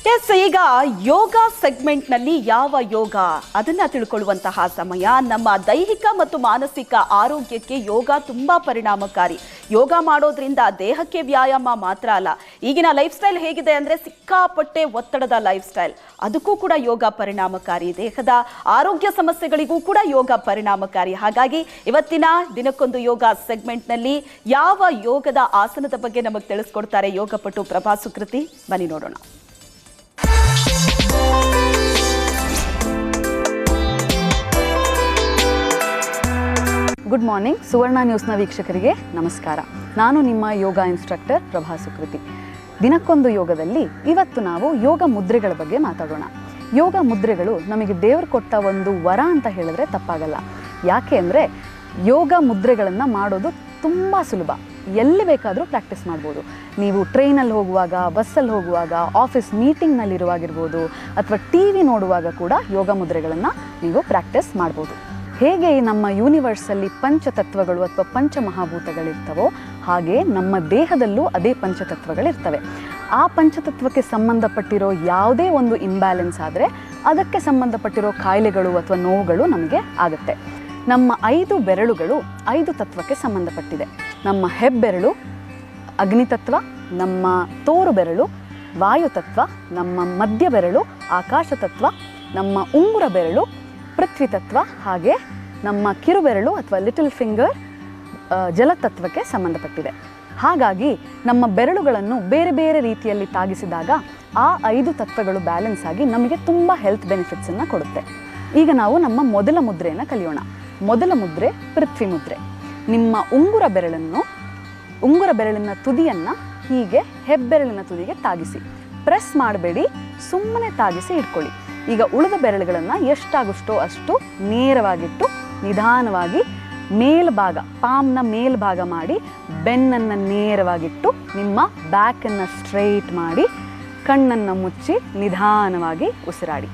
S, ಈಗ ಯೋಗ ಸೆಗ್ಮೆಂಟ್ನಲ್ಲಿ ಯಾವ ಯೋಗ ಅದನ್ನ ತಿಳ್ಕೊಳ್ಳುವಂತಹ ಸಮಯ. ನಮ್ಮ ದೈಹಿಕ ಮತ್ತು ಮಾನಸಿಕ ಆರೋಗ್ಯಕ್ಕೆ ಯೋಗ ತುಂಬಾ ಪರಿಣಾಮಕಾರಿ. ಯೋಗ ಮಾಡೋದ್ರಿಂದ ದೇಹಕ್ಕೆ ವ್ಯಾಯಾಮ ಮಾತ್ರ ಅಲ್ಲ, ಈಗಿನ ಲೈಫ್ ಸ್ಟೈಲ್ ಹೇಗಿದೆ ಅಂದ್ರೆ ಸಿಕ್ಕಾಪಟ್ಟೆ ಒತ್ತಡದ ಲೈಫ್ ಸ್ಟೈಲ್, ಅದಕ್ಕೂ ಕೂಡ ಯೋಗ ಪರಿಣಾಮಕಾರಿ. ದೇಹದ ಆರೋಗ್ಯ ಸಮಸ್ಯೆಗಳಿಗೂ ಕೂಡ ಯೋಗ ಪರಿಣಾಮಕಾರಿ. ಹಾಗಾಗಿ ಇವತ್ತಿನ ದಿನಕ್ಕೊಂದು ಯೋಗ ಸೆಗ್ಮೆಂಟ್ನಲ್ಲಿ ಯಾವ ಯೋಗದ ಆಸನದ ಬಗ್ಗೆ ನಮಗೆ ತಿಳಿಸ್ಕೊಡ್ತಾರೆ ಯೋಗಪಟು ಪ್ರಭಾ ಸುಕೃತಿ. ಬನ್ನಿ ನೋಡೋಣ. Good morning. ಸುವರ್ಣ ನ್ಯೂಸ್ನ ವೀಕ್ಷಕರಿಗೆ ನಮಸ್ಕಾರ. ನಾನು ನಿಮ್ಮ ಯೋಗ ಇನ್ಸ್ಟ್ರಕ್ಟರ್ ಪ್ರಭಾ ಸುಕೃತಿ. ದಿನಕ್ಕೊಂದು ಯೋಗದಲ್ಲಿ ಇವತ್ತು ನಾವು ಯೋಗ ಮುದ್ರೆಗಳ ಬಗ್ಗೆ ಮಾತಾಡೋಣ. ಯೋಗ ಮುದ್ರೆಗಳು ನಮಗೆ ದೇವರು ಕೊಟ್ಟ ಒಂದು ವರ ಅಂತ ಹೇಳಿದ್ರೆ ತಪ್ಪಾಗಲ್ಲ. ಯಾಕೆ ಅಂದರೆ ಯೋಗ ಮುದ್ರೆಗಳನ್ನು ಮಾಡೋದು ತುಂಬ ಸುಲಭ. ಎಲ್ಲಿ ಬೇಕಾದರೂ ಪ್ರಾಕ್ಟೀಸ್ ಮಾಡ್ಬೋದು. ನೀವು ಟ್ರೈನಲ್ಲಿ ಹೋಗುವಾಗ, ಬಸ್ಸಲ್ಲಿ ಹೋಗುವಾಗ, ಆಫೀಸ್ ಮೀಟಿಂಗ್ನಲ್ಲಿರುವಾಗಿರ್ಬೋದು, ಅಥವಾ ಟಿ ವಿ ನೋಡುವಾಗ ಕೂಡ ಯೋಗ ಮುದ್ರೆಗಳನ್ನು ನೀವು ಪ್ರಾಕ್ಟೀಸ್ ಮಾಡ್ಬೋದು. ಹೇಗೆ ನಮ್ಮ ಯೂನಿವರ್ಸಲ್ಲಿ ಪಂಚತತ್ವಗಳು ಅಥವಾ ಪಂಚಮಹಾಭೂತಗಳಿರ್ತವೋ ಹಾಗೆ ನಮ್ಮ ದೇಹದಲ್ಲೂ ಅದೇ ಪಂಚತತ್ವಗಳಿರ್ತವೆ. ಆ ಪಂಚತತ್ವಕ್ಕೆ ಸಂಬಂಧಪಟ್ಟಿರೋ ಯಾವುದೇ ಒಂದು ಇಂಬ್ಯಾಲೆನ್ಸ್ ಆದರೆ ಅದಕ್ಕೆ ಸಂಬಂಧಪಟ್ಟಿರೋ ಕಾಯಿಲೆಗಳು ಅಥವಾ ನೋವುಗಳು ನಮಗೆ ಆಗುತ್ತೆ. ನಮ್ಮ 5 ಬೆರಳುಗಳು 5 ತತ್ವಕ್ಕೆ ಸಂಬಂಧಪಟ್ಟಿದೆ. ನಮ್ಮ ಹೆಬ್ಬೆರಳು ಅಗ್ನಿತತ್ವ, ನಮ್ಮ ತೋರು ಬೆರಳು ವಾಯುತತ್ವ, ನಮ್ಮ ಮಧ್ಯ ಬೆರಳು ಆಕಾಶ ತತ್ವ, ನಮ್ಮ ಉಂಗುರ ಬೆರಳು ಪೃಥ್ವಿ ತತ್ವ, ಹಾಗೆ ನಮ್ಮ ಕಿರುಬೆರಳು ಅಥವಾ ಲಿಟಲ್ ಫಿಂಗರ್ ಜಲತತ್ವಕ್ಕೆ ಸಂಬಂಧಪಟ್ಟಿದೆ. ಹಾಗಾಗಿ ನಮ್ಮ ಬೆರಳುಗಳನ್ನು ಬೇರೆ ಬೇರೆ ರೀತಿಯಲ್ಲಿ ತಾಗಿಸಿದಾಗ ಆ 5 ತತ್ವಗಳು ಬ್ಯಾಲೆನ್ಸ್ ಆಗಿ ನಮಗೆ ತುಂಬ ಹೆಲ್ತ್ ಬೆನಿಫಿಟ್ಸನ್ನು ಕೊಡುತ್ತೆ. ಈಗ ನಾವು ನಮ್ಮ ಮೊದಲ ಮುದ್ರೆಯನ್ನು ಕಲಿಯೋಣ. ಮೊದಲ ಮುದ್ರೆ ಪೃಥ್ವಿ ಮುದ್ರೆ. ನಿಮ್ಮ ಉಂಗುರ ಬೆರಳಿನ ತುದಿಯನ್ನು ಹೀಗೆ ಹೆಬ್ಬೆರಳಿನ ತುದಿಗೆ ತಾಗಿಸಿ. ಪ್ರೆಸ್ ಮಾಡಬೇಡಿ, ಸುಮ್ಮನೆ ತಾಗಿಸಿ ಇಟ್ಕೊಳ್ಳಿ. ಈಗ ಉಳಿದ ಬೆರಳುಗಳನ್ನು ಎಷ್ಟಾಗುತ್ತೋ ಅಷ್ಟು ನೇರವಾಗಿಟ್ಟು ನಿಧಾನವಾಗಿ ಮೇಲ್ಭಾಗ, ಪಾಮ್ನ ಮೇಲ್ಭಾಗ ಮಾಡಿ ಬೆನ್ನನ್ನು ನೇರವಾಗಿಟ್ಟು ನಿಮ್ಮ ಬ್ಯಾಕನ್ನು ಸ್ಟ್ರೈಟ್ ಮಾಡಿ ಕಣ್ಣನ್ನು ಮುಚ್ಚಿ ನಿಧಾನವಾಗಿ ಉಸಿರಾಡಿ.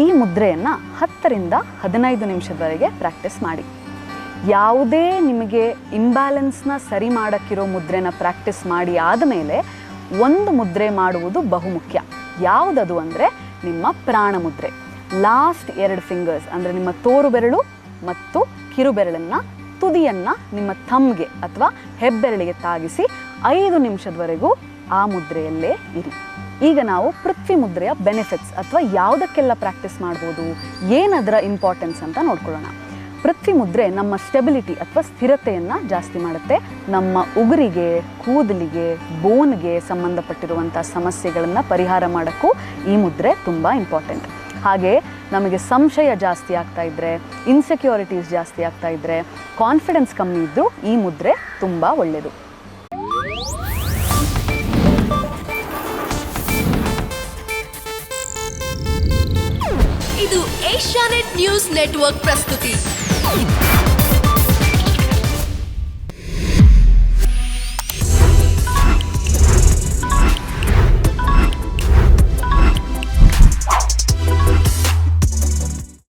ಈ ಮುದ್ರೆಯನ್ನು 10 ರಿಂದ 15 ನಿಮಿಷದವರೆಗೆ ಪ್ರಾಕ್ಟೀಸ್ ಮಾಡಿ. ಯಾವುದೇ ನಿಮಗೆ ಇಂಬ್ಯಾಲೆನ್ಸ್ನ ಸರಿ ಮಾಡೋಕ್ಕಿರೋ ಮುದ್ರೆನ ಪ್ರಾಕ್ಟೀಸ್ ಮಾಡಿ ಆದಮೇಲೆ ಒಂದು ಮುದ್ರೆ ಮಾಡುವುದು ಬಹುಮುಖ್ಯ. ಯಾವುದದು ಅಂದರೆ ನಿಮ್ಮ ಪ್ರಾಣ ಮುದ್ರೆ. ಲಾಸ್ಟ್ 2 ಫಿಂಗರ್ಸ್ ಅಂದರೆ ನಿಮ್ಮ ತೋರು ಬೆರಳು ಮತ್ತು ಕಿರುಬೆರಳನ್ನು ತುದಿಯನ್ನು ನಿಮ್ಮ ಥಮ್ಗೆ ಅಥವಾ ಹೆಬ್ಬೆರಳಿಗೆ ತಾಗಿಸಿ 5 ನಿಮಿಷದವರೆಗೂ ಆ ಮುದ್ರೆಯಲ್ಲೇ ಇರಿ. ಈಗ ನಾವು ಪೃಥ್ವಿ ಮುದ್ರೆಯ ಬೆನಿಫಿಟ್ಸ್ ಅಥವಾ ಯಾವುದಕ್ಕೆಲ್ಲ ಪ್ರಾಕ್ಟೀಸ್ ಮಾಡ್ಬೋದು, ಏನದರ ಇಂಪಾರ್ಟೆನ್ಸ್ ಅಂತ ನೋಡ್ಕೊಳ್ಳೋಣ. ಪೃಥ್ವಿ ಮುದ್ರೆ ನಮ್ಮ ಸ್ಟೆಬಿಲಿಟಿ ಅಥವಾ ಸ್ಥಿರತೆಯನ್ನು ಜಾಸ್ತಿ ಮಾಡುತ್ತೆ. ನಮ್ಮ ಉಗುರಿಗೆ, ಕೂದಲಿಗೆ, ಬೋನ್ಗೆ ಸಂಬಂಧಪಟ್ಟಿರುವಂಥ ಸಮಸ್ಯೆಗಳನ್ನು ಪರಿಹಾರ ಮಾಡೋಕ್ಕೂ ಈ ಮುದ್ರೆ ತುಂಬ ಇಂಪಾರ್ಟೆಂಟ್. ಹಾಗೆ ನಮಗೆ ಸಂಶಯ ಜಾಸ್ತಿ ಆಗ್ತಾ ಇದ್ದರೆ, ಇನ್ಸೆಕ್ಯೂರಿಟೀಸ್ ಜಾಸ್ತಿ ಆಗ್ತಾ ಇದ್ದರೆ, ಕಾನ್ಫಿಡೆನ್ಸ್ ಕಮ್ಮಿ ಇದ್ದರೂ ಈ ಮುದ್ರೆ ತುಂಬ ಒಳ್ಳೆಯದು. ಇದು ಏಷ್ಯಾನೆಟ್ ನ್ಯೂಸ್ ನೆಟ್ವರ್ಕ್ ಪ್ರಸ್ತುತಿ.